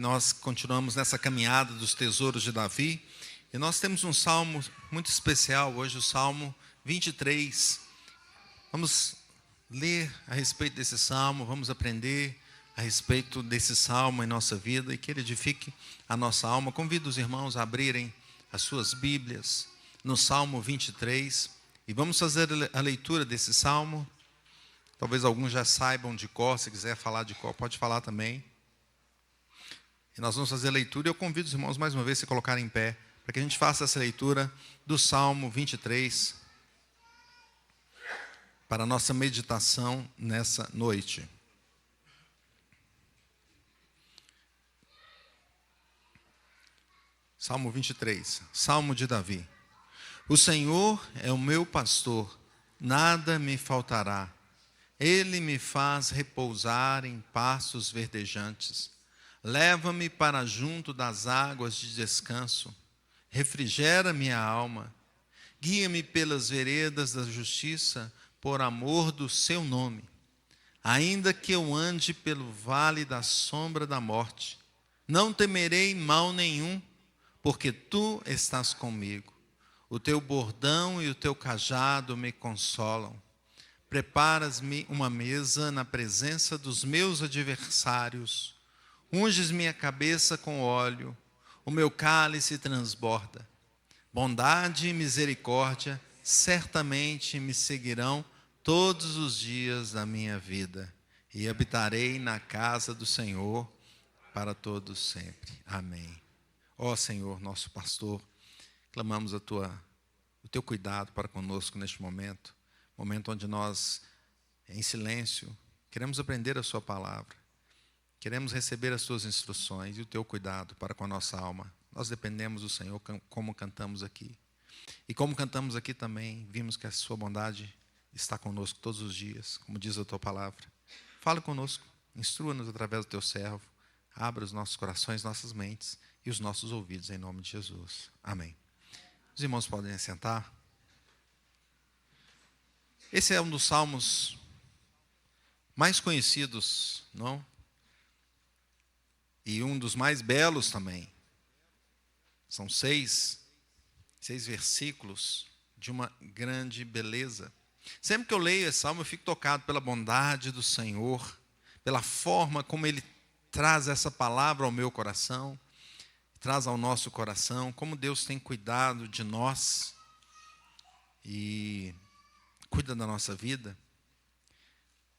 Nós continuamos nessa caminhada dos tesouros de Davi. E nós temos um salmo muito especial hoje, o Salmo 23. Vamos ler a respeito desse salmo, vamos aprender a respeito desse salmo em nossa vida e que ele edifique a nossa alma. Convido os irmãos a abrirem as suas Bíblias no Salmo 23 e vamos fazer a leitura desse salmo. Talvez alguns já saibam de cor, se quiser falar de cor, pode falar também. E nós vamos fazer a leitura e eu convido os irmãos mais uma vez a se colocarem em pé, para que a gente faça essa leitura do Salmo 23 para a nossa meditação nessa noite. Salmo 23, Salmo de Davi. O Senhor é o meu pastor, nada me faltará. Ele me faz repousar em pastos verdejantes. Leva-me para junto das águas de descanso. Refrigera minha alma. Guia-me pelas veredas da justiça, por amor do seu nome. Ainda que eu ande pelo vale da sombra da morte, não temerei mal nenhum, porque tu estás comigo. O teu bordão e o teu cajado me consolam. Preparas-me uma mesa na presença dos meus adversários. Unges minha cabeça com óleo, o meu cálice transborda. Bondade e misericórdia certamente me seguirão todos os dias da minha vida, e habitarei na casa do Senhor para todos sempre. Amém. Ó Senhor, nosso pastor, clamamos o teu cuidado para conosco neste momento onde nós, em silêncio, queremos aprender a sua palavra. Queremos receber as suas instruções e o teu cuidado para com a nossa alma. Nós dependemos do Senhor, como cantamos aqui. E como cantamos aqui também, vimos que a sua bondade está conosco todos os dias, como diz a tua palavra. Fala conosco, instrua-nos através do teu servo, abra os nossos corações, nossas mentes e os nossos ouvidos, em nome de Jesus. Amém. Os irmãos podem assentar. Esse é um dos salmos mais conhecidos, não? E um dos mais belos também. São seis versículos de uma grande beleza. Sempre que eu leio esse salmo, eu fico tocado pela bondade do Senhor, pela forma como Ele traz essa palavra ao meu coração, traz ao nosso coração, como Deus tem cuidado de nós e cuida da nossa vida.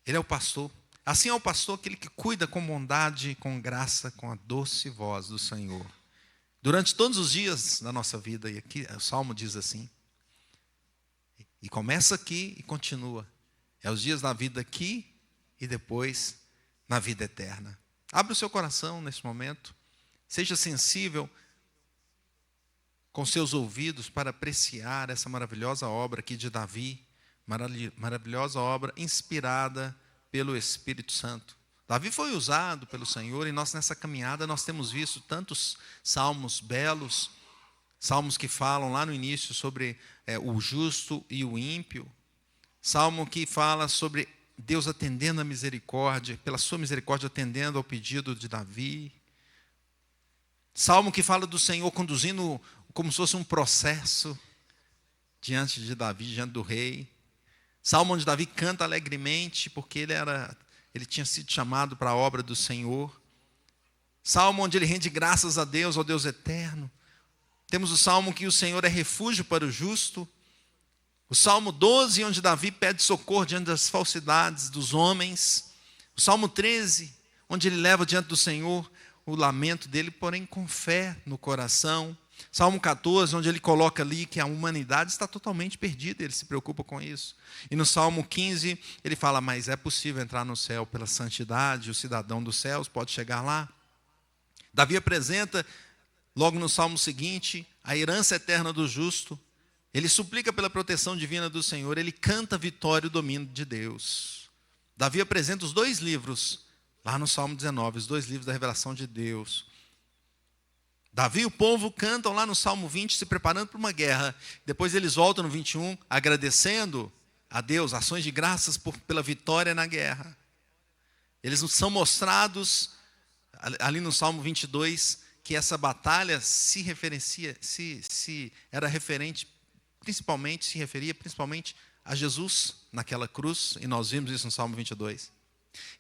Ele é o pastor. Assim é o pastor, aquele que cuida com bondade, com graça, com a doce voz do Senhor. Durante todos os dias da nossa vida, e aqui o Salmo diz assim, e começa aqui e continua. É os dias da vida aqui e depois na vida eterna. Abre o seu coração nesse momento, seja sensível com seus ouvidos para apreciar essa maravilhosa obra aqui de Davi, maravilhosa obra inspirada pelo Espírito Santo. Davi foi usado pelo Senhor e nós nessa caminhada nós temos visto tantos salmos belos, salmos que falam lá no início sobre o justo e o ímpio, salmo que fala sobre Deus atendendo a misericórdia, pela sua misericórdia atendendo ao pedido de Davi, salmo que fala do Senhor conduzindo como se fosse um processo diante de Davi, diante do rei, salmo onde Davi canta alegremente porque ele tinha sido chamado para a obra do Senhor. Salmo onde ele rende graças a Deus, ao Deus eterno. Temos o salmo que o Senhor é refúgio para o justo. O Salmo 12, onde Davi pede socorro diante das falsidades dos homens. O Salmo 13, onde ele leva diante do Senhor o lamento dele, porém com fé no coração. Salmo 14, onde ele coloca ali que a humanidade está totalmente perdida, ele se preocupa com isso. E no Salmo 15, ele fala, mas é possível entrar no céu pela santidade, o cidadão dos céus pode chegar lá. Davi apresenta, logo no Salmo seguinte, a herança eterna do justo. Ele suplica pela proteção divina do Senhor, ele canta a vitória e o domínio de Deus. Davi apresenta os dois livros, lá no Salmo 19, os dois livros da revelação de Deus. Davi e o povo cantam lá no Salmo 20, se preparando para uma guerra. Depois eles voltam no 21, agradecendo a Deus, ações de graças pela vitória na guerra. Eles são mostrados ali no Salmo 22, que essa batalha se referencia, era referente, principalmente, se referia principalmente a Jesus naquela cruz, e nós vimos isso no Salmo 22.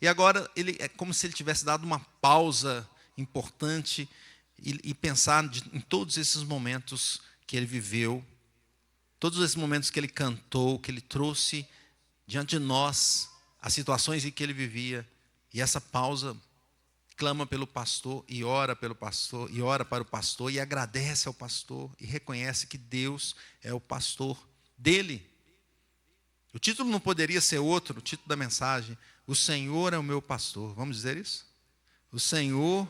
E agora, ele é como se ele tivesse dado uma pausa importante e pensar em todos esses momentos que ele viveu, todos esses momentos que ele cantou, que ele trouxe diante de nós, as situações em que ele vivia. E essa pausa, clama pelo pastor e ora pelo pastor, e ora para o pastor, e agradece ao pastor, e reconhece que Deus é o pastor dele. O título não poderia ser outro, o título da mensagem: o Senhor é o meu pastor. Vamos dizer isso? O Senhor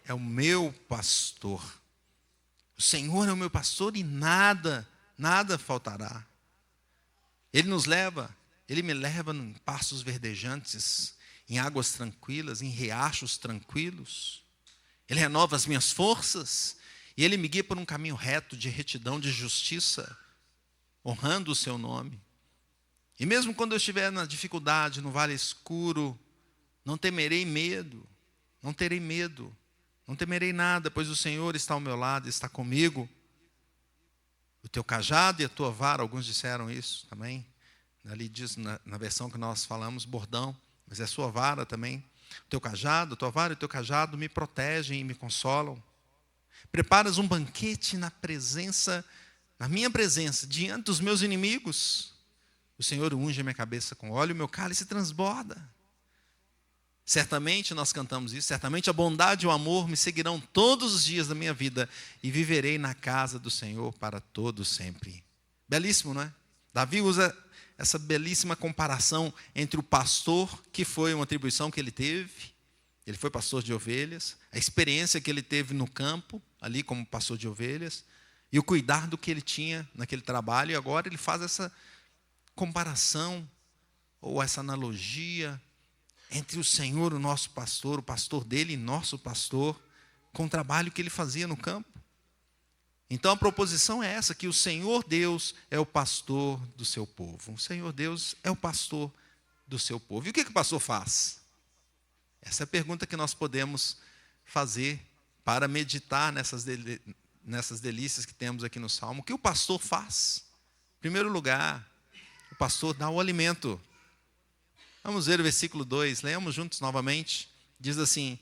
é o meu pastor. O Senhor é o meu pastor e nada faltará. Ele nos leva, Ele me leva em pastos verdejantes, em águas tranquilas, em riachos tranquilos. Ele renova as minhas forças e Ele me guia por um caminho reto de retidão, de justiça, honrando o seu nome. E mesmo quando eu estiver na dificuldade, no vale escuro, não temerei medo, não terei medo, não temerei nada, pois o Senhor está ao meu lado, está comigo. O teu cajado e a tua vara, alguns disseram isso também. Ali diz na versão que nós falamos, bordão, mas é a sua vara também. O teu cajado, a tua vara e o teu cajado me protegem e me consolam. Preparas um banquete na minha presença, diante dos meus inimigos. O Senhor unge a minha cabeça com óleo, o meu cálice transborda. Certamente nós cantamos isso, certamente a bondade e o amor me seguirão todos os dias da minha vida e viverei na casa do Senhor para todo sempre. Belíssimo, não é? Davi usa essa belíssima comparação entre o pastor, que foi uma atribuição que ele teve, ele foi pastor de ovelhas, a experiência que ele teve no campo, ali como pastor de ovelhas, e o cuidado que ele tinha naquele trabalho, e agora ele faz essa comparação, ou essa analogia, entre o Senhor, o nosso pastor, o pastor dele e nosso pastor, com o trabalho que ele fazia no campo. Então a proposição é essa, que o Senhor Deus é o pastor do seu povo. O Senhor Deus é o pastor do seu povo. E o que o pastor faz? Essa é a pergunta que nós podemos fazer para meditar nessas delícias que temos aqui no Salmo. O que o pastor faz? Em primeiro lugar, o pastor dá o alimento. Vamos ver o versículo 2, leamos juntos novamente. Diz assim: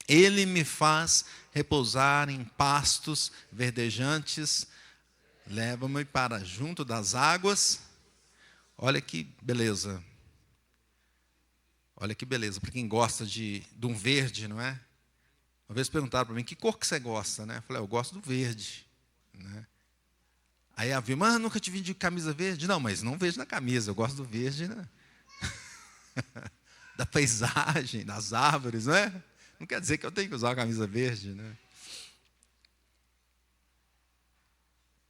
Ele me faz repousar em pastos verdejantes, leva-me para junto das águas. Olha que beleza. Olha que beleza, para quem gosta de um verde, não é? Uma vez perguntaram para mim, que cor que você gosta, né? Eu falei, eu gosto do verde, né? Aí a Vilma, nunca te vi de camisa verde. Não, mas não vejo na camisa, eu gosto do verde, né? Da paisagem, das árvores, não é? Não quer dizer que eu tenho que usar a camisa verde, né?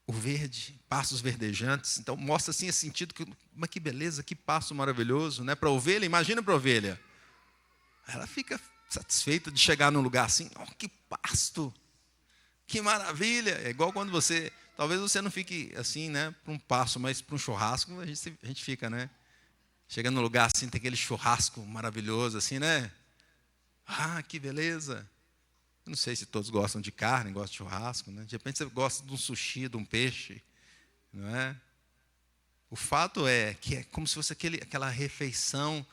O verde, pastos verdejantes, então mostra assim esse sentido, mas que beleza, que pasto maravilhoso, né? Para a ovelha, imagina para a ovelha. Ela fica satisfeita de chegar num lugar assim, oh, que pasto, que maravilha. É igual quando talvez você não fique assim, né, para um pasto, mas para um churrasco a gente fica, né? Chega num lugar assim, tem aquele churrasco maravilhoso, assim, né? Ah, que beleza. Eu não sei se todos gostam de carne, gostam de churrasco, né? De repente você gosta de um sushi, de um peixe, não é? O fato é que é como se fosse aquela refeição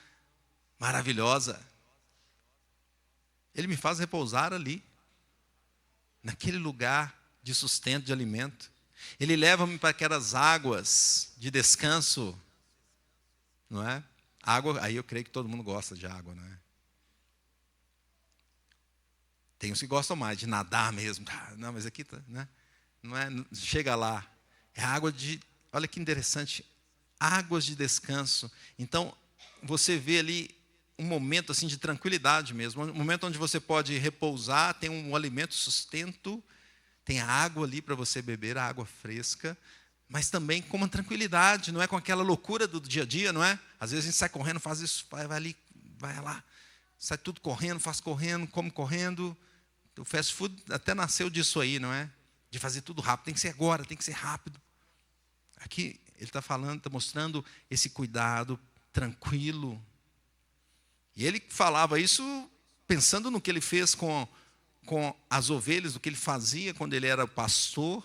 maravilhosa. Ele me faz repousar ali, naquele lugar de sustento, de alimento. Ele leva-me para aquelas águas de descanso, não é? Água, aí eu creio que todo mundo gosta de água, não é? Tem uns que gostam mais de nadar mesmo. Não, mas aqui, né? Não é, chega lá. É água olha que interessante, águas de descanso. Então, você vê ali um momento assim de tranquilidade mesmo, um momento onde você pode repousar, tem um alimento, sustento, tem a água ali para você beber, a água fresca, mas também com uma tranquilidade, não é com aquela loucura do dia a dia, não é? Às vezes a gente sai correndo, faz isso, vai ali, vai lá, sai tudo correndo, faz correndo, come correndo. O fast food até nasceu disso aí, não é? De fazer tudo rápido, tem que ser agora, tem que ser rápido. Aqui ele está falando, está mostrando esse cuidado tranquilo. E ele falava isso pensando no que ele fez com as ovelhas, o que ele fazia quando ele era pastor,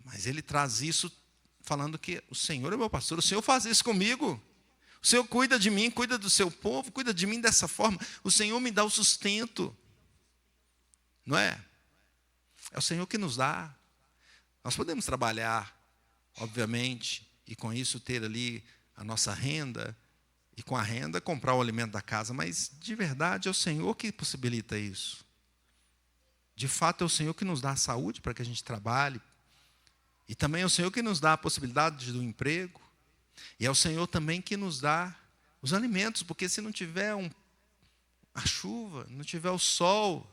mas ele traz isso falando que o Senhor é meu pastor, o Senhor faz isso comigo. O Senhor cuida de mim, cuida do seu povo, cuida de mim dessa forma. O Senhor me dá o sustento. Não é? É o Senhor que nos dá. Nós podemos trabalhar, obviamente, e com isso ter ali a nossa renda, e com a renda comprar o alimento da casa, mas de verdade é o Senhor que possibilita isso. De fato é o Senhor que nos dá a saúde para que a gente trabalhe, e também é o Senhor que nos dá a possibilidade do emprego, e é o Senhor também que nos dá os alimentos, porque se não tiver a chuva, não tiver o sol,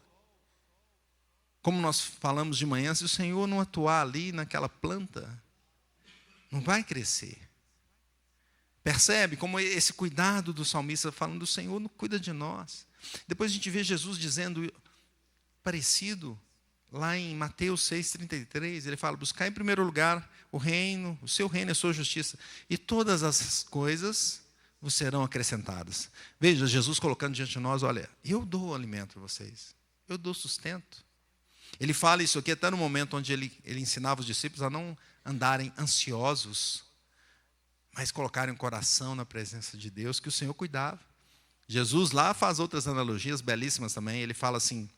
como nós falamos de manhã, se o Senhor não atuar ali naquela planta, não vai crescer. Percebe como esse cuidado do salmista falando, o Senhor não cuida de nós. Depois a gente vê Jesus dizendo, parecido, lá em Mateus 6,33, ele fala, buscar em primeiro lugar o reino, o seu reino e a sua justiça, e todas as coisas vos serão acrescentadas. Veja, Jesus colocando diante de nós, olha, eu dou alimento para vocês, eu dou sustento. Ele fala isso aqui até no momento onde ele ensinava os discípulos a não andarem ansiosos, mas colocarem o coração na presença de Deus, que o Senhor cuidava. Jesus lá faz outras analogias belíssimas também. Ele fala assim,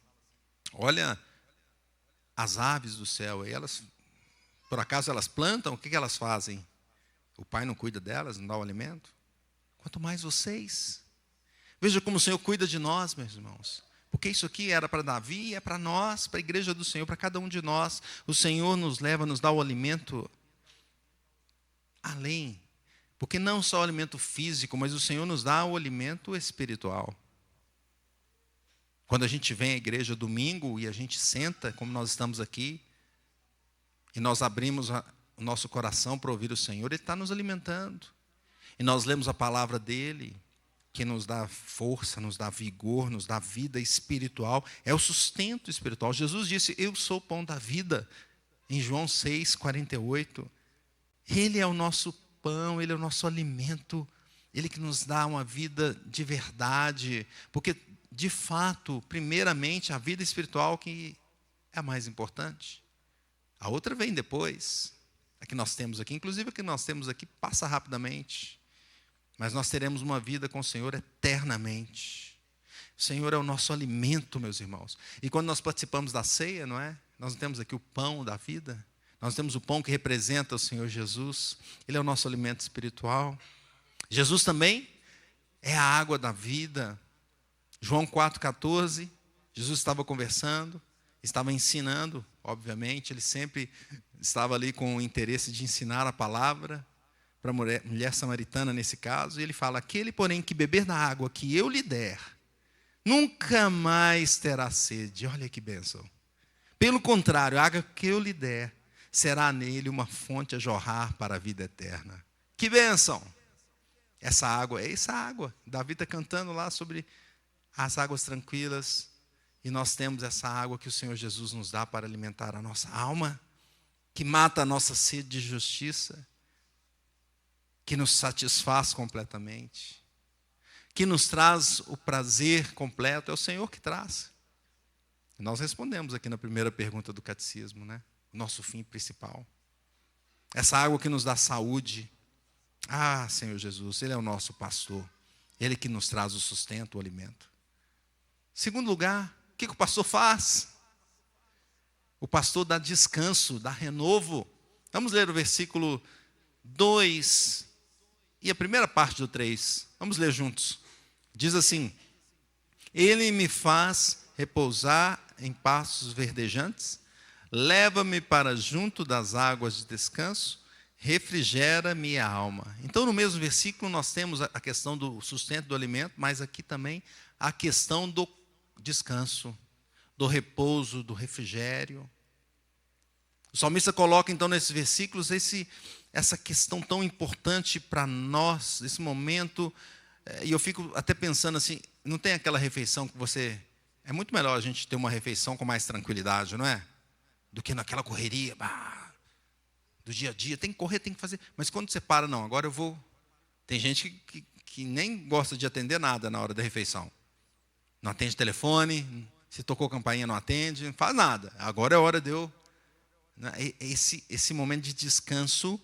olha as aves do céu, e elas, por acaso elas plantam, o que elas fazem? O Pai não cuida delas, não dá o alimento? Quanto mais vocês. Veja como o Senhor cuida de nós, meus irmãos. Porque isso aqui era para Davi, é para nós, para a igreja do Senhor, para cada um de nós. O Senhor nos leva, nos dá o alimento além. Porque não só o alimento físico, mas o Senhor nos dá o alimento espiritual. Quando a gente vem à igreja domingo e a gente senta, como nós estamos aqui, e nós abrimos o nosso coração para ouvir o Senhor, Ele está nos alimentando. E nós lemos a palavra dEle, que nos dá força, nos dá vigor, nos dá vida espiritual. É o sustento espiritual. Jesus disse, eu sou o pão da vida, em João 6,48. Ele é o nosso pão, Ele é o nosso alimento, Ele que nos dá uma vida de verdade, porque, de fato, primeiramente, a vida espiritual que é a mais importante. A outra vem depois, a que nós temos aqui, inclusive a que nós temos aqui passa rapidamente, mas nós teremos uma vida com o Senhor eternamente. O Senhor é o nosso alimento, meus irmãos. E quando nós participamos da ceia, não é? Nós não temos aqui o pão da vida. Nós temos o pão que representa o Senhor Jesus. Ele é o nosso alimento espiritual. Jesus também é a água da vida. João 4,14, Jesus estava conversando, estava ensinando, obviamente, ele sempre estava ali com o interesse de ensinar a palavra para a mulher samaritana nesse caso, e ele fala, aquele, porém, que beber da água que eu lhe der, nunca mais terá sede. Olha que bênção. Pelo contrário, a água que eu lhe der, será nele uma fonte a jorrar para a vida eterna. Que bênção! Essa água, é essa água. Davi está cantando lá sobre as águas tranquilas. E nós temos essa água que o Senhor Jesus nos dá para alimentar a nossa alma, que mata a nossa sede de justiça, que nos satisfaz completamente, que nos traz o prazer completo. É o Senhor que traz. E nós respondemos aqui na primeira pergunta do catecismo, né? Nosso fim principal. Essa água que nos dá saúde. Ah, Senhor Jesus, Ele é o nosso pastor. Ele que nos traz o sustento, o alimento. Segundo lugar, o que o pastor faz? O pastor dá descanso, dá renovo. Vamos ler o versículo 2 e a primeira parte do 3. Vamos ler juntos. Diz assim, Ele me faz repousar em pastos verdejantes, leva-me para junto das águas de descanso, refrigera minha alma. Então, no mesmo versículo, nós temos a questão do sustento do alimento, mas aqui também a questão do descanso, do repouso, do refrigério. O salmista coloca, então, nesses versículos, essa questão tão importante para nós, nesse momento, e eu fico até pensando assim, não tem aquela refeição que você... É muito melhor a gente ter uma refeição com mais tranquilidade, não é? Do que naquela correria, do dia a dia, tem que correr, tem que fazer. Mas quando você para, não, agora eu vou... Tem gente que nem gosta de atender nada na hora da refeição. Não atende telefone, se tocou campainha não atende, não faz nada. Agora é hora de eu... Esse momento de descanso,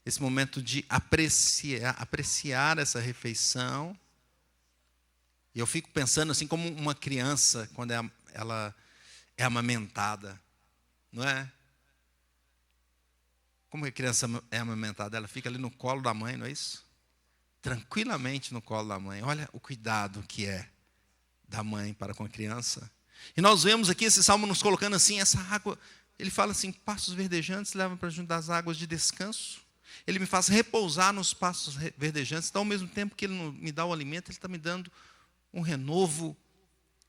esse momento de apreciar essa refeição. E eu fico pensando assim como uma criança, quando ela é amamentada, não é? Como a criança é amamentada? Ela fica ali no colo da mãe, não é isso? Tranquilamente no colo da mãe. Olha o cuidado que é da mãe para com a criança. E nós vemos aqui esse salmo nos colocando assim, essa água. Ele fala assim, pastos verdejantes levam para junto das águas de descanso. Ele me faz repousar nos pastos verdejantes. Então, ao mesmo tempo que Ele me dá o alimento, Ele está me dando um renovo.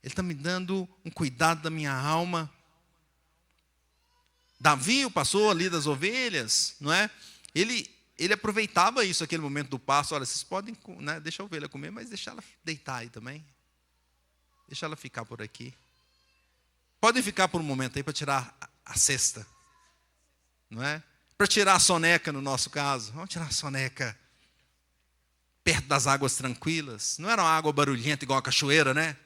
Ele está me dando um cuidado da minha alma. Davi, o pastor ali das ovelhas, não é? Ele aproveitava isso, aquele momento do pasto. Olha, vocês podem, né, deixar a ovelha comer, mas deixar ela deitar aí também. Deixa ela ficar por aqui. Podem ficar por um momento aí para tirar a cesta. Não é? Para tirar a soneca no nosso caso. Vamos tirar a soneca perto das águas tranquilas. Não era uma água barulhenta igual a cachoeira, né?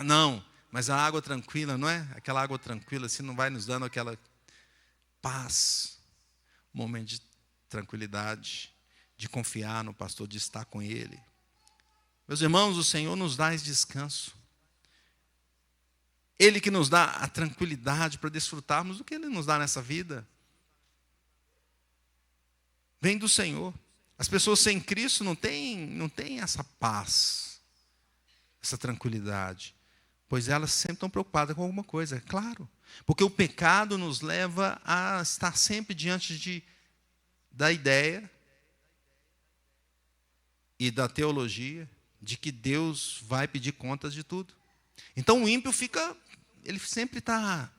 Não, mas a água tranquila, não é? Aquela água tranquila assim não vai nos dando aquela paz. Um momento de tranquilidade, de confiar no pastor, de estar com Ele. Meus irmãos, o Senhor nos dá esse descanso. Ele que nos dá a tranquilidade para desfrutarmos do que Ele nos dá nessa vida. Vem do Senhor. As pessoas sem Cristo não têm essa paz, essa tranquilidade. Pois elas sempre estão preocupadas com alguma coisa, é claro. Porque o pecado nos leva a estar sempre diante da ideia e da teologia de que Deus vai pedir contas de tudo. Então o ímpio ele sempre está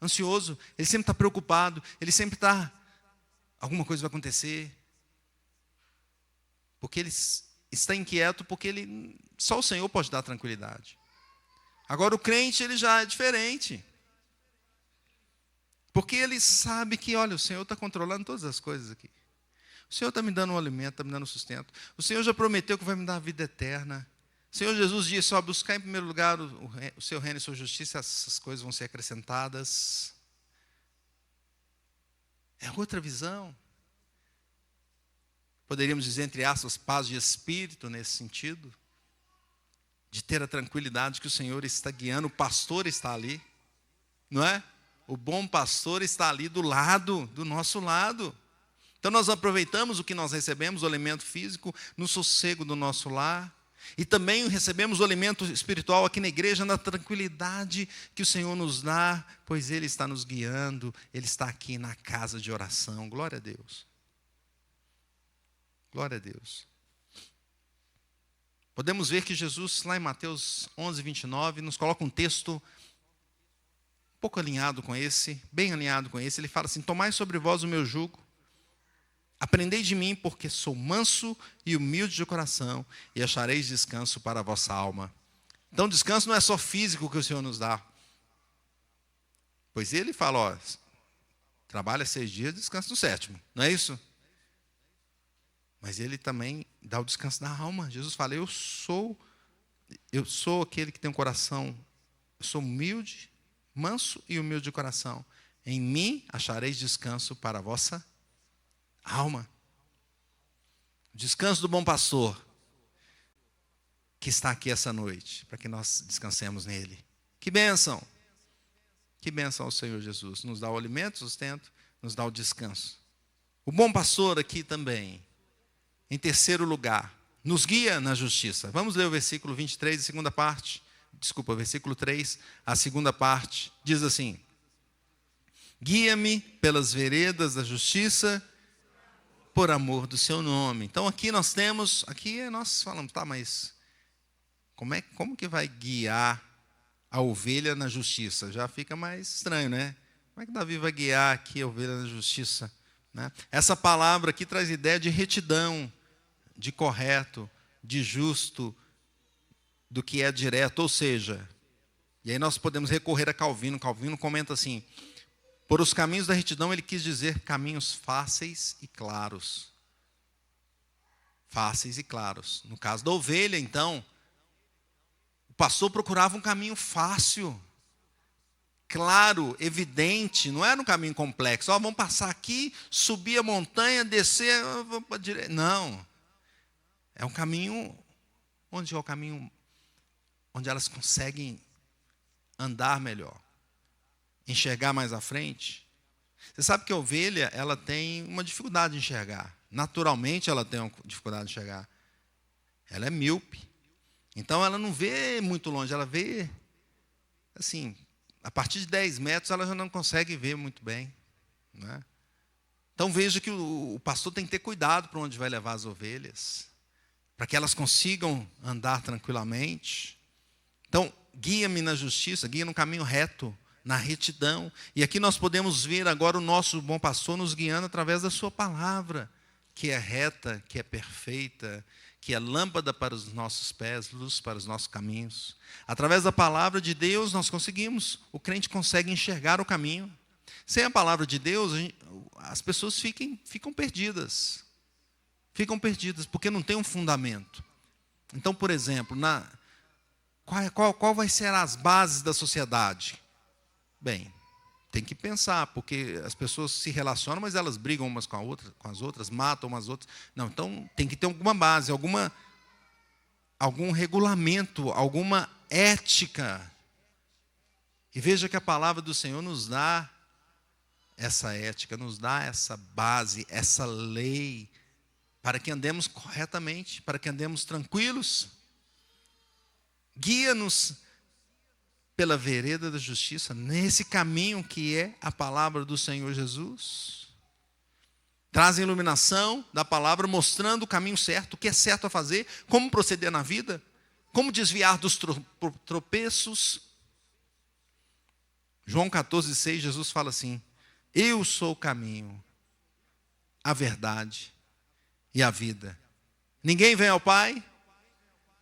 ansioso, ele sempre está preocupado, ele sempre está, alguma coisa vai acontecer. Porque ele está inquieto, porque só o Senhor pode dar tranquilidade. Agora o crente, ele já é diferente. Porque ele sabe que, olha, o Senhor está controlando todas as coisas aqui. O Senhor está me dando um alimento, está me dando sustento. O Senhor já prometeu que vai me dar a vida eterna. O Senhor Jesus disse, ó, buscar em primeiro lugar o seu reino e a sua justiça, essas coisas vão ser acrescentadas. É outra visão. Poderíamos dizer, entre aspas, paz de espírito nesse sentido. De ter a tranquilidade que o Senhor está guiando, o pastor está ali. Não é? O bom pastor está ali do nosso lado. Então nós aproveitamos o que nós recebemos, o alimento físico, no sossego do nosso lar. E também recebemos o alimento espiritual aqui na igreja, na tranquilidade que o Senhor nos dá, pois Ele está nos guiando, Ele está aqui na casa de oração. Glória a Deus. Glória a Deus. Podemos ver que Jesus, lá em Mateus 11, 29, nos coloca um texto um pouco alinhado com esse, bem alinhado com esse. Ele fala assim, tomai sobre vós o meu jugo, aprendei de mim, porque sou manso e humilde de coração, e achareis descanso para a vossa alma. Então, descanso não é só físico que o Senhor nos dá. Pois Ele fala, ó, trabalha 6 dias, descansa no 7º. Não é isso? Mas Ele também dá o descanso da alma. Jesus fala, eu sou aquele que tem um coração, eu sou humilde, manso e humilde de coração. Em mim achareis descanso para a vossa alma. Descanso do bom pastor, que está aqui essa noite, para que nós descansemos nele. Que bênção! Que bênção ao Senhor Jesus. Nos dá o alimento, o sustento, nos dá o descanso. O bom pastor aqui também, em terceiro lugar, nos guia na justiça. Vamos ler o versículo 23, a segunda parte. Desculpa, versículo 3, a segunda parte. Diz assim, guia-me pelas veredas da justiça, por amor do seu nome. Então aqui nós falamos, tá, mas como que vai guiar a ovelha na justiça? Já fica mais estranho, né? Como é que Davi vai guiar aqui a ovelha na justiça? Né? Essa palavra aqui traz ideia de retidão, de correto, de justo, do que é direto, ou seja, e aí nós podemos recorrer a Calvino. Calvino comenta assim, por os caminhos da retidão ele quis dizer caminhos fáceis e claros. Fáceis e claros. No caso da ovelha, então, o pastor procurava um caminho fácil, claro, evidente, não era um caminho complexo. Vamos passar aqui, subir a montanha, descer, vamos para a direita. Não. É um caminho, onde é o caminho onde elas conseguem andar melhor, enxergar mais à frente. Você sabe que a ovelha, ela tem uma dificuldade de enxergar. Naturalmente ela tem uma dificuldade de enxergar. Ela é míope. Então ela não vê muito longe, ela vê, assim, a partir de 10 metros ela já não consegue ver muito bem, né? Então veja que o pastor tem que ter cuidado para onde vai levar as ovelhas, para que elas consigam andar tranquilamente. Então, guia-me na justiça, guia no caminho reto, na retidão. E aqui nós podemos ver agora o nosso bom pastor nos guiando através da sua palavra, que é reta, que é perfeita, que é lâmpada para os nossos pés, luz para os nossos caminhos. Através da palavra de Deus nós conseguimos, o crente consegue enxergar o caminho. Sem a palavra de Deus, as pessoas ficam perdidas. Ficam perdidas, porque não tem um fundamento. Então, por exemplo, qual vai ser as bases da sociedade? Bem, tem que pensar, porque as pessoas se relacionam, mas elas brigam umas com as outras, matam umas outras. Não, então tem que ter alguma base, algum regulamento, alguma ética. E veja que a palavra do Senhor nos dá essa ética, nos dá essa base, essa lei, para que andemos corretamente, para que andemos tranquilos. Guia-nos pela vereda da justiça, nesse caminho que é a palavra do Senhor Jesus. Traz a iluminação da palavra, mostrando o caminho certo, o que é certo a fazer, como proceder na vida, como desviar dos tropeços. João 14,6, Jesus fala assim: eu sou o caminho, a verdade e a vida. Ninguém vem ao Pai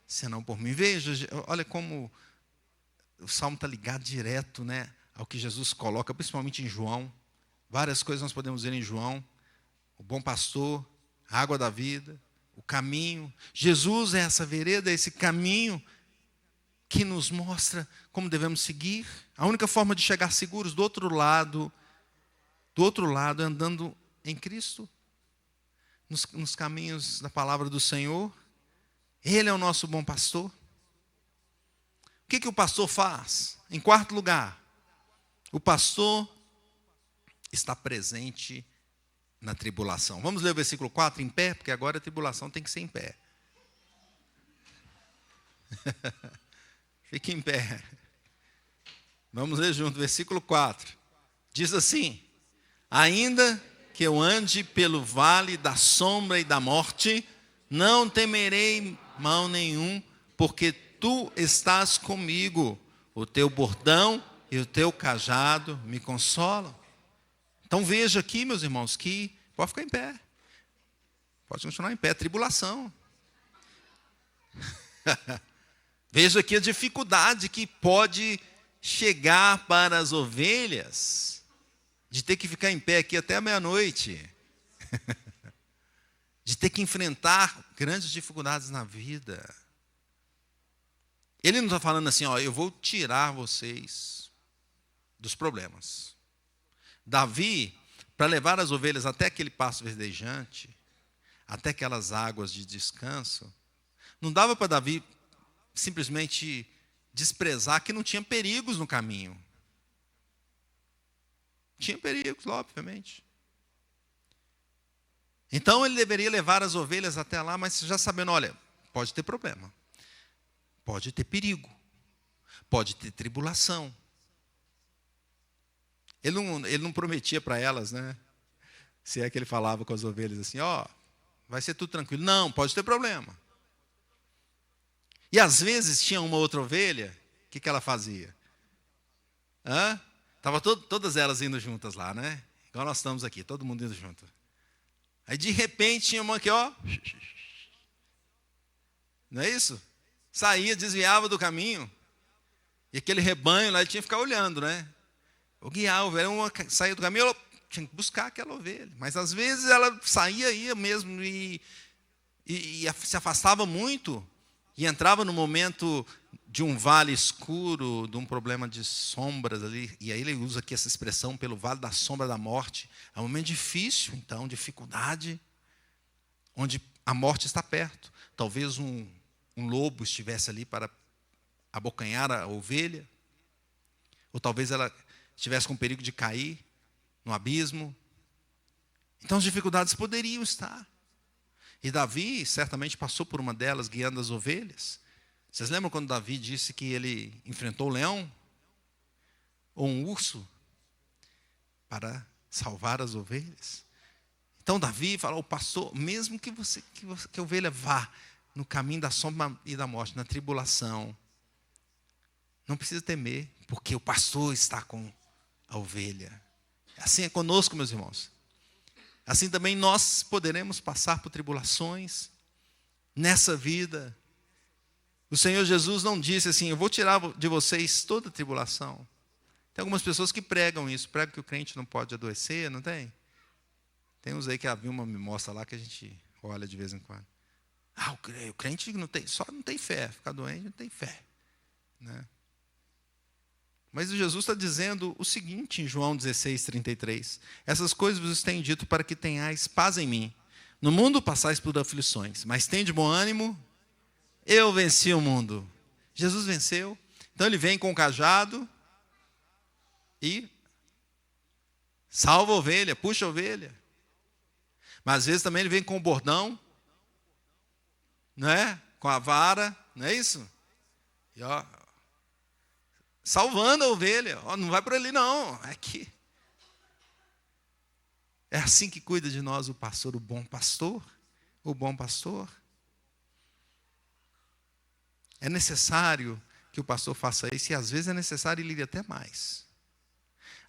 senão por mim. Veja, olha como o Salmo está ligado direto, né, ao que Jesus coloca, principalmente em João. Várias coisas nós podemos ver em João. O bom pastor, a água da vida, o caminho. Jesus é essa vereda, esse caminho que nos mostra como devemos seguir. A única forma de chegar seguros do outro lado é andando em Cristo, nos caminhos da palavra do Senhor. Ele é o nosso bom pastor. O que o pastor faz? Em quarto lugar, o pastor está presente na tribulação. Vamos ler o versículo 4 em pé, porque agora a tribulação tem que ser em pé. Fique em pé. Vamos ler junto, versículo 4. Diz assim: ainda que eu ande pelo vale da sombra e da morte, não temerei mal nenhum, porque tu estás comigo, o teu bordão e o teu cajado me consolam. Então veja aqui, meus irmãos, que pode ficar em pé. Pode continuar em pé, tribulação. Veja aqui a dificuldade que pode chegar para as ovelhas, de ter que ficar em pé aqui até a meia-noite, de ter que enfrentar grandes dificuldades na vida. Ele não está falando assim, eu vou tirar vocês dos problemas. Davi, para levar as ovelhas até aquele pasto verdejante, até aquelas águas de descanso, não dava para Davi simplesmente desprezar que não tinha perigos no caminho. Tinha perigos, obviamente. Então ele deveria levar as ovelhas até lá, mas já sabendo, olha, pode ter problema, pode ter perigo, pode ter tribulação. Ele não prometia para elas, né? Se é que ele falava com as ovelhas assim, vai ser tudo tranquilo. Não, pode ter problema. E às vezes tinha uma outra ovelha, o que ela fazia? Estava todas elas indo juntas lá, né? Igual nós estamos aqui, todo mundo indo junto. Aí de repente tinha uma aqui, não é isso? Saía, desviava do caminho. E aquele rebanho lá, ele tinha que ficar olhando, né? Ou guiar a ovelha, uma saía do caminho, ela tinha que buscar aquela ovelha. Mas às vezes ela saía, ia mesmo e se afastava muito. e entrava no momento de um vale escuro, de um problema de sombras ali, e aí ele usa aqui essa expressão, pelo vale da sombra da morte. É um momento difícil, então, dificuldade, onde a morte está perto. Talvez um lobo estivesse ali para abocanhar a ovelha, ou talvez ela estivesse com perigo de cair no abismo. Então as dificuldades poderiam estar. E Davi certamente passou por uma delas, guiando as ovelhas. Vocês lembram quando Davi disse que ele enfrentou o leão? Ou um urso? Para salvar as ovelhas? Então Davi falou, pastor, mesmo que a ovelha vá no caminho da sombra e da morte, na tribulação, não precisa temer, porque o pastor está com a ovelha. Assim é conosco, meus irmãos. Assim também nós poderemos passar por tribulações nessa vida. O Senhor Jesus não disse assim, eu vou tirar de vocês toda a tribulação. Tem algumas pessoas que pregam isso, pregam que o crente não pode adoecer, não tem? Tem uns aí que a Vilma me mostra lá que a gente olha de vez em quando. O crente só não tem fé, fica doente não tem fé. Né? Mas Jesus está dizendo o seguinte em João 16:33. Essas coisas vos tenho dito para que tenhais paz em mim. No mundo passais por aflições, mas tende bom ânimo, eu venci o mundo. Jesus venceu. Então ele vem com o cajado e salva a ovelha, puxa a ovelha. Mas às vezes também ele vem com o bordão, não é? Com a vara, não é isso? E salvando a ovelha. Não vai por ali não, é aqui. É assim que cuida de nós o pastor, o bom pastor. O bom pastor. É necessário que o pastor faça isso, e às vezes é necessário ele ir até mais.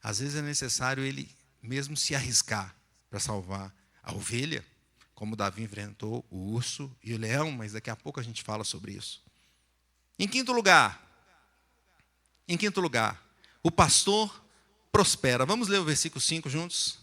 Às vezes é necessário ele mesmo se arriscar para salvar a ovelha, como Davi enfrentou o urso e o leão, mas daqui a pouco a gente fala sobre isso. Em quinto lugar, o pastor prospera. Vamos ler o versículo 5 juntos?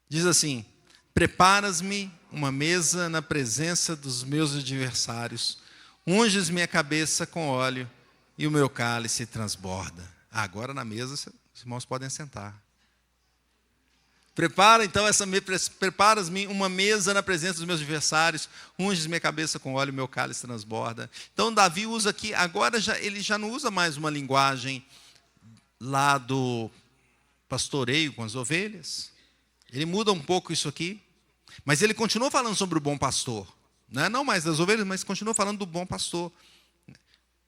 Diz assim, preparas-me uma mesa na presença dos meus adversários, unges minha cabeça com óleo e o meu cálice transborda. Agora na mesa os irmãos podem sentar. Preparas-me uma mesa na presença dos meus adversários, unges minha cabeça com óleo e meu cálice transborda. Então Davi usa aqui, agora ele já não usa mais uma linguagem lá do pastoreio com as ovelhas. Ele muda um pouco isso aqui, mas ele continua falando sobre o bom pastor. Não mais das ovelhas, mas continua falando do bom pastor.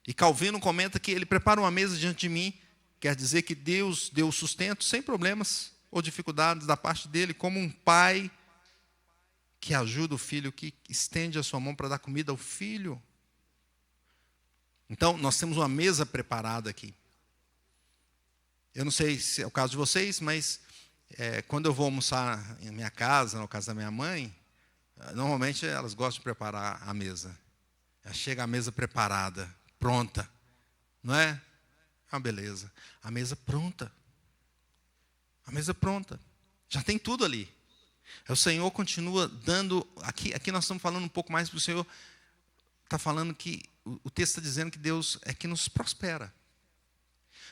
E Calvino comenta que ele prepara uma mesa diante de mim, quer dizer que Deus deu sustento sem problemas ou dificuldades da parte dele, como um pai que ajuda o filho, que estende a sua mão para dar comida ao filho. Então, nós temos uma mesa preparada aqui. Eu não sei se é o caso de vocês, mas quando eu vou almoçar em minha casa, na casa da minha mãe, normalmente elas gostam de preparar a mesa. Chega a mesa preparada, pronta, não é? É uma beleza. A mesa pronta. A mesa pronta. Já tem tudo ali. O Senhor continua dando. Aqui nós estamos falando um pouco mais, porque o Senhor está falando que. O texto está dizendo que Deus é que nos prospera.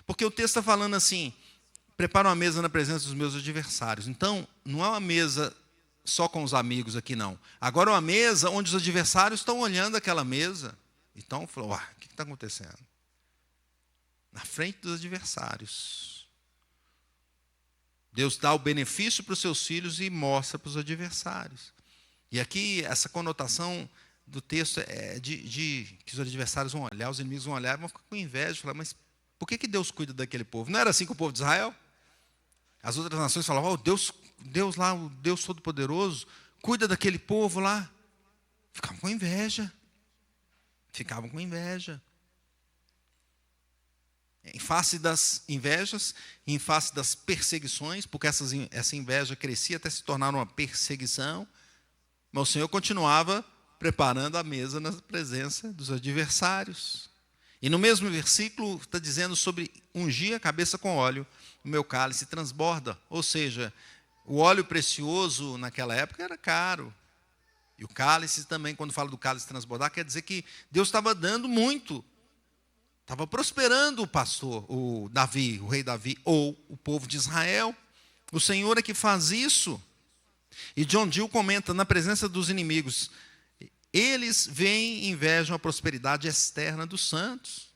Porque o texto está falando assim: prepara uma mesa na presença dos meus adversários. Então, não é uma mesa só com os amigos aqui, não. Agora é uma mesa onde os adversários estão olhando aquela mesa. Então, falou: o que está acontecendo? Na frente dos adversários. Deus dá o benefício para os seus filhos e mostra para os adversários. E aqui, essa conotação do texto é de que os adversários vão olhar, os inimigos vão olhar, vão ficar com inveja, falar, mas por que Deus cuida daquele povo? Não era assim com o povo de Israel? As outras nações falavam, Deus lá, o Deus Todo-Poderoso, cuida daquele povo lá. Ficavam com inveja. Em face das invejas, em face das perseguições, porque essa inveja crescia até se tornar uma perseguição, mas o Senhor continuava preparando a mesa na presença dos adversários. E no mesmo versículo está dizendo sobre ungir a cabeça com óleo, o meu cálice transborda. Ou seja, o óleo precioso naquela época era caro. E o cálice também, quando fala do cálice transbordar, quer dizer que Deus estava dando muito. Estava prosperando o pastor, o Davi, o rei Davi, ou o povo de Israel. O Senhor é que faz isso. E John Gill comenta, na presença dos inimigos, eles veem e invejam a prosperidade externa dos santos.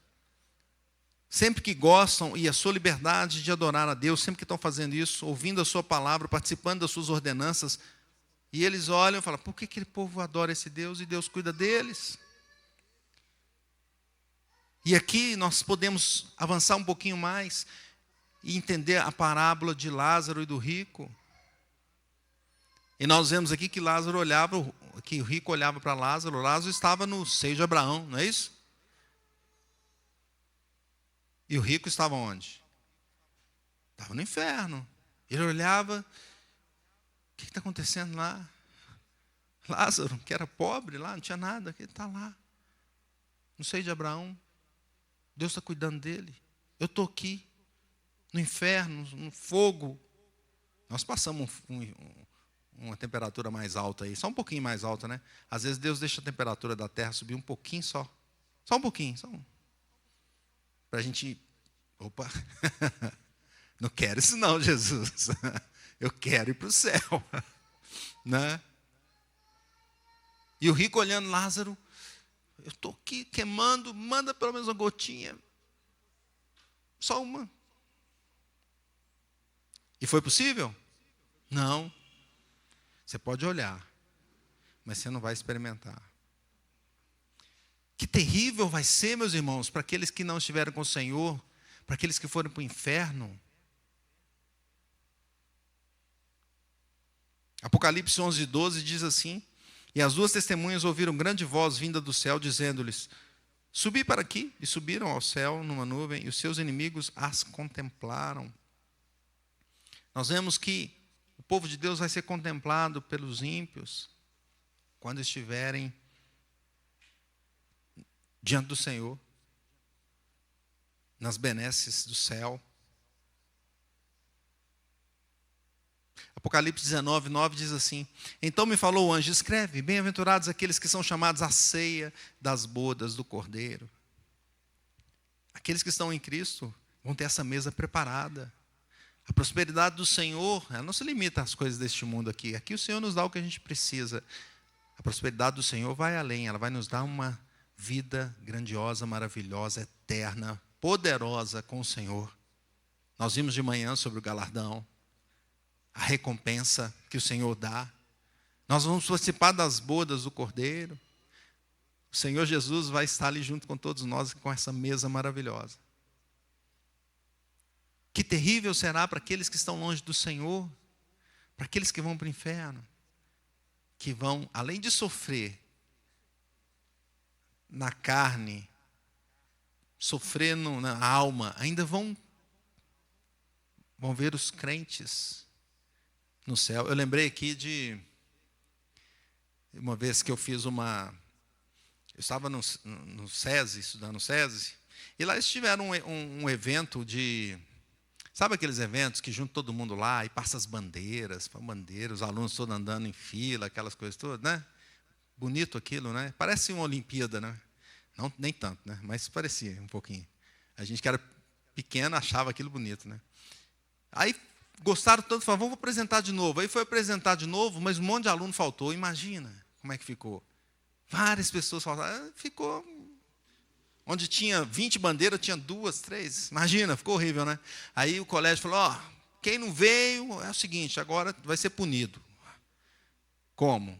Sempre que gostam e a sua liberdade de adorar a Deus, sempre que estão fazendo isso, ouvindo a sua palavra, participando das suas ordenanças, e eles olham e falam, por que aquele povo adora esse Deus e Deus cuida deles? E aqui nós podemos avançar um pouquinho mais e entender a parábola de Lázaro e do rico. E nós vemos aqui que Lázaro olhava, que o rico olhava para Lázaro, Lázaro estava no seio de Abraão, não é isso? E o rico estava onde? Estava no inferno. Ele olhava, o que está acontecendo lá? Lázaro, que era pobre lá, não tinha nada, ele está lá, no seio de Abraão. Deus está cuidando dele. Eu estou aqui, no inferno, no fogo. Nós passamos uma temperatura mais alta aí, só um pouquinho mais alta, né? Às vezes Deus deixa a temperatura da terra subir um pouquinho só. Só um pouquinho, para a gente... Opa! Não quero isso não, Jesus. Eu quero ir para o céu. Né? E o rico olhando Lázaro, eu estou aqui queimando, manda pelo menos uma gotinha. Só uma. E foi possível? Não. Você pode olhar, mas você não vai experimentar. Que terrível vai ser, meus irmãos, para aqueles que não estiveram com o Senhor, para aqueles que foram para o inferno. Apocalipse 11:12 diz assim, e as duas testemunhas ouviram grande voz vinda do céu, dizendo-lhes, subi para aqui, e subiram ao céu numa nuvem, e os seus inimigos as contemplaram. Nós vemos que o povo de Deus vai ser contemplado pelos ímpios, quando estiverem diante do Senhor, nas benesses do céu. Apocalipse 19:9 diz assim, então me falou o anjo, escreve, bem-aventurados aqueles que são chamados à ceia das bodas do Cordeiro. Aqueles que estão em Cristo vão ter essa mesa preparada. A prosperidade do Senhor, ela não se limita às coisas deste mundo aqui. Aqui o Senhor nos dá o que a gente precisa. A prosperidade do Senhor vai além, ela vai nos dar uma vida grandiosa, maravilhosa, eterna, poderosa com o Senhor. Nós vimos de manhã sobre o galardão, a recompensa que o Senhor dá. Nós vamos participar das bodas do Cordeiro. O Senhor Jesus vai estar ali junto com todos nós, com essa mesa maravilhosa. Que terrível será para aqueles que estão longe do Senhor, para aqueles que vão para o inferno, que vão, além de sofrer na carne, sofrer na alma, ainda vão ver os crentes no céu. Eu lembrei aqui de uma vez que eu fiz eu estava no SESI, estudando no SESI, e lá eles tiveram um evento de, sabe aqueles eventos que juntam todo mundo lá e passa as bandeiras, os alunos todos andando em fila, aquelas coisas todas, né? Bonito aquilo, né? Parece uma Olimpíada, né? Não, nem tanto, né? Mas parecia um pouquinho. A gente que era pequeno achava aquilo bonito, né? Aí gostaram tanto, falaram, vamos apresentar de novo. Aí foi apresentar de novo, mas um monte de aluno faltou. Imagina como é que ficou. Várias pessoas faltaram. Ficou. Onde tinha 20 bandeiras, tinha 2, 3. Imagina, ficou horrível, né? Aí o colégio falou, quem não veio, é o seguinte, agora vai ser punido. Como?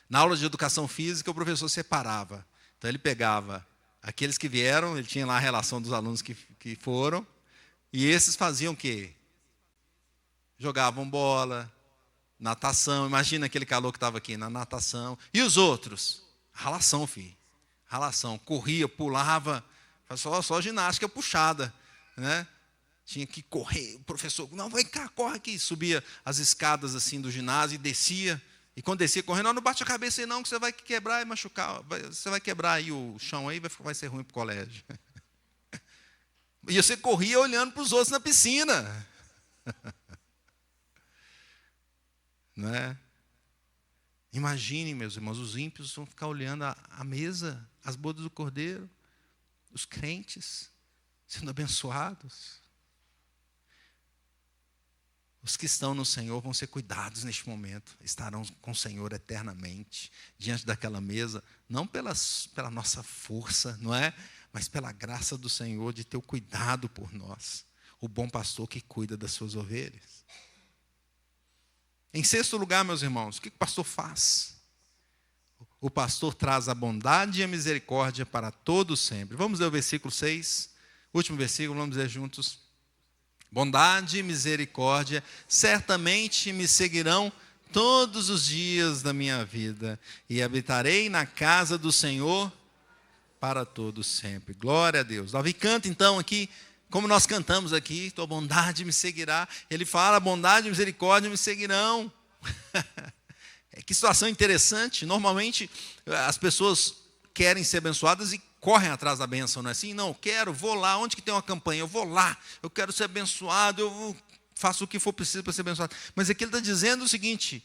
Na aula de educação física, o professor separava. Então, ele pegava aqueles que vieram, ele tinha lá a relação dos alunos que foram, e esses faziam o quê? Jogavam bola, natação, imagina aquele calor que estava aqui, na natação. E os outros? Ralação, filho. Ralação, corria, pulava, só ginástica puxada, né? Tinha que correr, o professor, não, vem cá, corre aqui. Subia as escadas assim do ginásio e descia. E quando descia correndo, não bate a cabeça aí não, que você vai quebrar e machucar. Você vai quebrar aí o chão aí, vai ser ruim para o colégio. E você corria olhando para os outros na piscina. Não é? Imaginem, meus irmãos, os ímpios vão ficar olhando a mesa, as bodas do Cordeiro, os crentes sendo abençoados. Os que estão no Senhor vão ser cuidados neste momento, estarão com o Senhor eternamente, diante daquela mesa, não pela nossa força, não é? Mas pela graça do Senhor de ter o cuidado por nós, o bom pastor que cuida das suas ovelhas. Em sexto lugar, meus irmãos, o que o pastor faz? O pastor traz a bondade e a misericórdia para todos sempre. Vamos ler o versículo 6, último versículo, vamos ler juntos. Bondade e misericórdia certamente me seguirão todos os dias da minha vida, e habitarei na casa do Senhor para todos sempre. Glória a Deus. Davi canta então aqui, como nós cantamos aqui, tua bondade me seguirá. Ele fala, bondade e misericórdia me seguirão. Que situação interessante. Normalmente as pessoas querem ser abençoadas e correm atrás da bênção, não é assim? Não, vou lá, onde que tem uma campanha? Eu vou lá, eu quero ser abençoado, eu faço o que for preciso para ser abençoado. Mas aqui ele está dizendo o seguinte,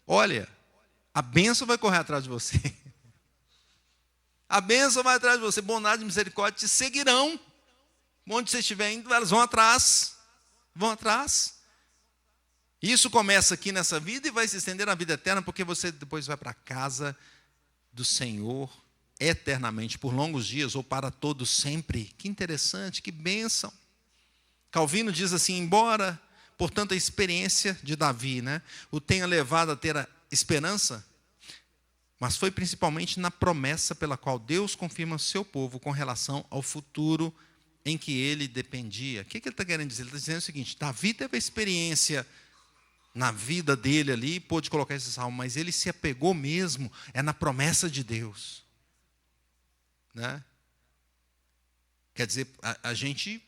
olha, a bênção vai correr atrás de você. A bênção vai atrás de você, bondade e misericórdia te seguirão. Onde você estiver indo, elas vão atrás. Vão atrás. Isso começa aqui nessa vida e vai se estender na vida eterna, porque você depois vai para a casa do Senhor eternamente, por longos dias ou para todos sempre. Que interessante, que bênção. Calvino diz assim, embora, portanto, a experiência de Davi, né, o tenha levado a ter a esperança, mas foi principalmente na promessa pela qual Deus confirma o seu povo com relação ao futuro em que ele dependia. O que ele está querendo dizer? Ele está dizendo o seguinte, Davi teve a experiência na vida dele ali, pôde colocar esse salmo, mas ele se apegou mesmo, na promessa de Deus. Né? Quer dizer, a gente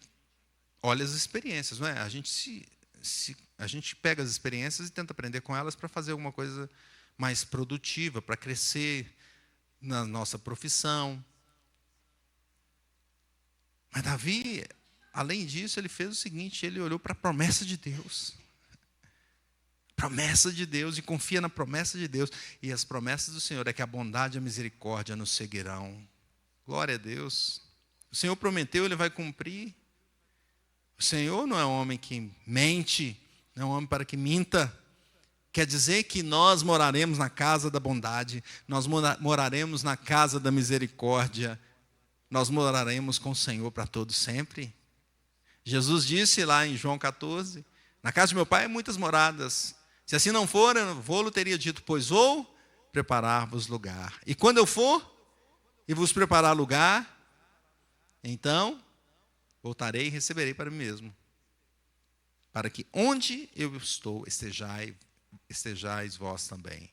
olha as experiências, não é? A gente pega as experiências e tenta aprender com elas para fazer alguma coisa mais produtiva, para crescer na nossa profissão. Mas Davi, além disso, ele fez o seguinte, ele olhou para a promessa de Deus. Promessa de Deus, e confia na promessa de Deus. E as promessas do Senhor é que a bondade e a misericórdia nos seguirão. Glória a Deus. O Senhor prometeu, Ele vai cumprir. O Senhor não é um homem que mente, não é um homem para que minta. Quer dizer que nós moraremos na casa da bondade, nós moraremos na casa da misericórdia, nós moraremos com o Senhor para todos sempre. Jesus disse lá em João 14, na casa de meu pai há muitas moradas. Se assim não for, eu vou-lhe teria dito, pois vou preparar-vos lugar. E quando eu for e vos preparar lugar, então voltarei e receberei para mim mesmo, para que onde eu estou estejais vós também.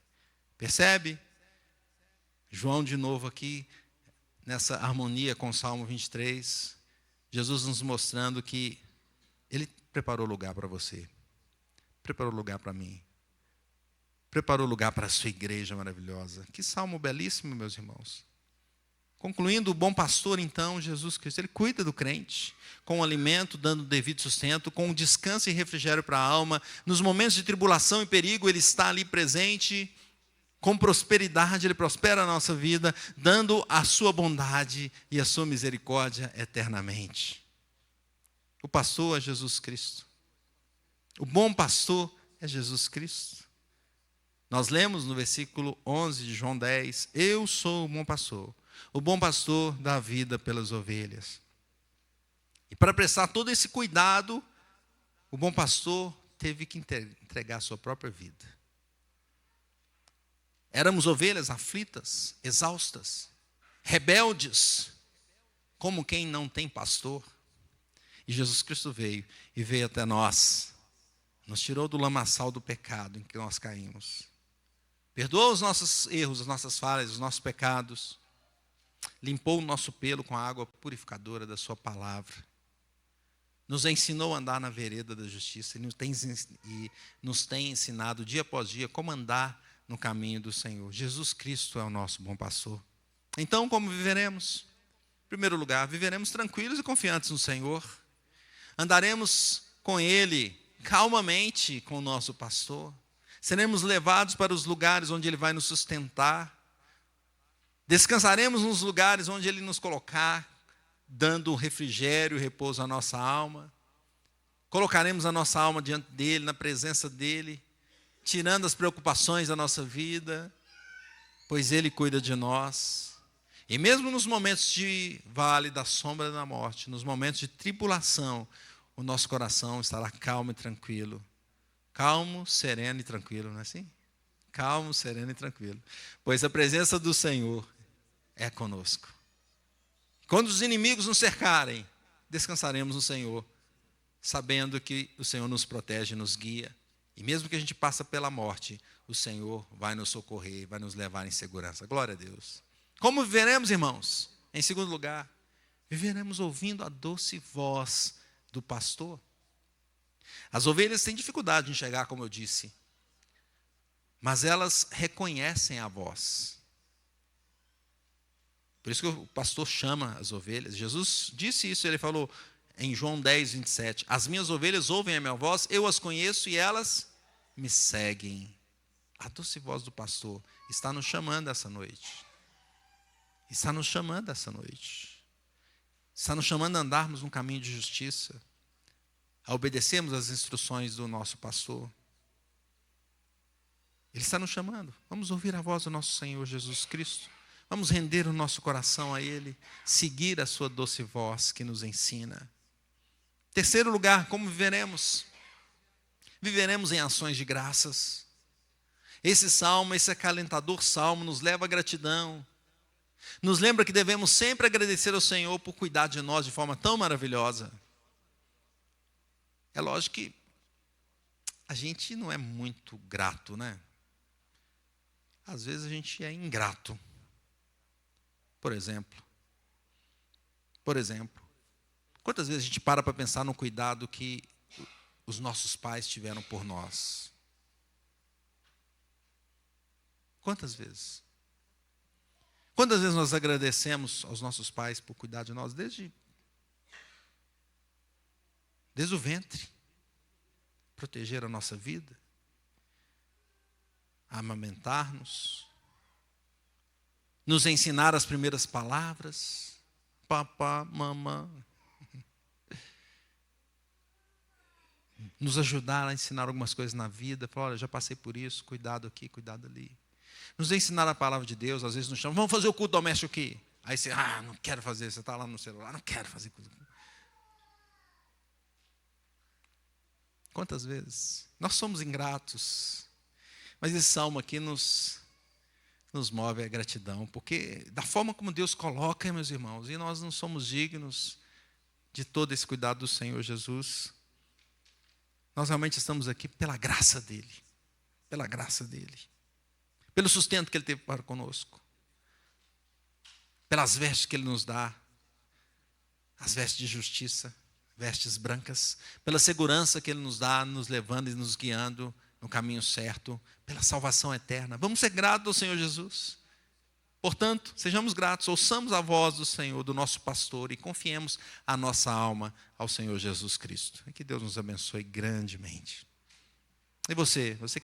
Percebe? João de novo aqui, nessa harmonia com o Salmo 23, Jesus nos mostrando que Ele preparou lugar para você, preparou lugar para mim, preparou lugar para a sua igreja maravilhosa. Que salmo belíssimo, meus irmãos. Concluindo, o bom pastor, então, Jesus Cristo, ele cuida do crente, com o alimento, dando devido sustento, com descanso e refrigério para a alma. Nos momentos de tribulação e perigo, ele está ali presente, com prosperidade, ele prospera a nossa vida, dando a sua bondade e a sua misericórdia eternamente. O pastor é Jesus Cristo. O bom pastor é Jesus Cristo. Nós lemos no versículo 11 de João 10, eu sou o bom pastor. O bom pastor dá vida pelas ovelhas. E para prestar todo esse cuidado, o bom pastor teve que entregar a sua própria vida. Éramos ovelhas aflitas, exaustas, rebeldes, como quem não tem pastor. E Jesus Cristo veio até nós, nos tirou do lamaçal do pecado em que nós caímos. Perdoou os nossos erros, as nossas falhas, os nossos pecados. Limpou o nosso pelo com a água purificadora da sua palavra. Nos ensinou a andar na vereda da justiça e nos tem ensinado dia após dia como andar no caminho do Senhor. Jesus Cristo é o nosso bom pastor. Então, como viveremos? Em primeiro lugar, viveremos tranquilos e confiantes no Senhor. Andaremos com Ele calmamente, com o nosso pastor, Seremos levados para os lugares onde Ele vai nos sustentar. Descansaremos nos lugares onde Ele nos colocar, dando refrigério e repouso à nossa alma. Colocaremos a nossa alma diante dEle, na presença dEle, tirando as preocupações da nossa vida, pois Ele cuida de nós. E mesmo nos momentos de vale da sombra da morte, nos momentos de tribulação, o nosso coração estará calmo e tranquilo. Calmo, sereno e tranquilo, não é assim? Calmo, sereno e tranquilo. Pois a presença do Senhor é conosco. Quando os inimigos nos cercarem, descansaremos no Senhor, sabendo que o Senhor nos protege e nos guia. E mesmo que a gente passe pela morte, o Senhor vai nos socorrer, vai nos levar em segurança. Glória a Deus. Como viveremos, irmãos? Em segundo lugar, viveremos ouvindo a doce voz do pastor. As ovelhas têm dificuldade de enxergar, como eu disse, mas elas reconhecem a voz. Por isso que o pastor chama as ovelhas. Jesus disse isso, ele falou em João 10, 27. As minhas ovelhas ouvem a minha voz, eu as conheço e elas me seguem. A doce voz do pastor está nos chamando essa noite. Está nos chamando essa noite. Está nos chamando a andarmos num caminho de justiça, a obedecermos às instruções do nosso pastor. Ele está nos chamando. Vamos ouvir a voz do nosso Senhor Jesus Cristo. Vamos render o nosso coração a Ele, seguir a sua doce voz que nos ensina. Terceiro lugar, como viveremos? Viveremos em ações de graças. Esse salmo, esse acalentador salmo, nos leva à gratidão. Nos lembra que devemos sempre agradecer ao Senhor por cuidar de nós de forma tão maravilhosa. É lógico que a gente não é muito grato, né? Às vezes a gente é ingrato. Por exemplo, quantas vezes a gente para pensar no cuidado que os nossos pais tiveram por nós? Quantas vezes? Quantas vezes nós agradecemos aos nossos pais por cuidar de nós desde o ventre, proteger a nossa vida, amamentar-nos, nos ensinar as primeiras palavras, papá, mamã, nos ajudar a ensinar algumas coisas na vida, falar, olha, já passei por isso, cuidado aqui, cuidado ali. Nos ensinar a palavra de Deus, às vezes nos chamam, vamos fazer o culto doméstico aqui. Aí você, não quero fazer, você está lá no celular, não quero fazer culto. Quantas vezes? Nós somos ingratos, mas esse salmo aqui nos move a gratidão, porque da forma como Deus coloca, meus irmãos, e nós não somos dignos de todo esse cuidado do Senhor Jesus, nós realmente estamos aqui pela graça dEle, pelo sustento que Ele teve para conosco, pelas vestes que Ele nos dá, as vestes de justiça, vestes brancas, pela segurança que Ele nos dá, nos levando e nos guiando no caminho certo, pela salvação eterna. Vamos ser gratos ao Senhor Jesus. Portanto, sejamos gratos, ouçamos a voz do Senhor, do nosso pastor, e confiemos a nossa alma ao Senhor Jesus Cristo. E que Deus nos abençoe grandemente. E você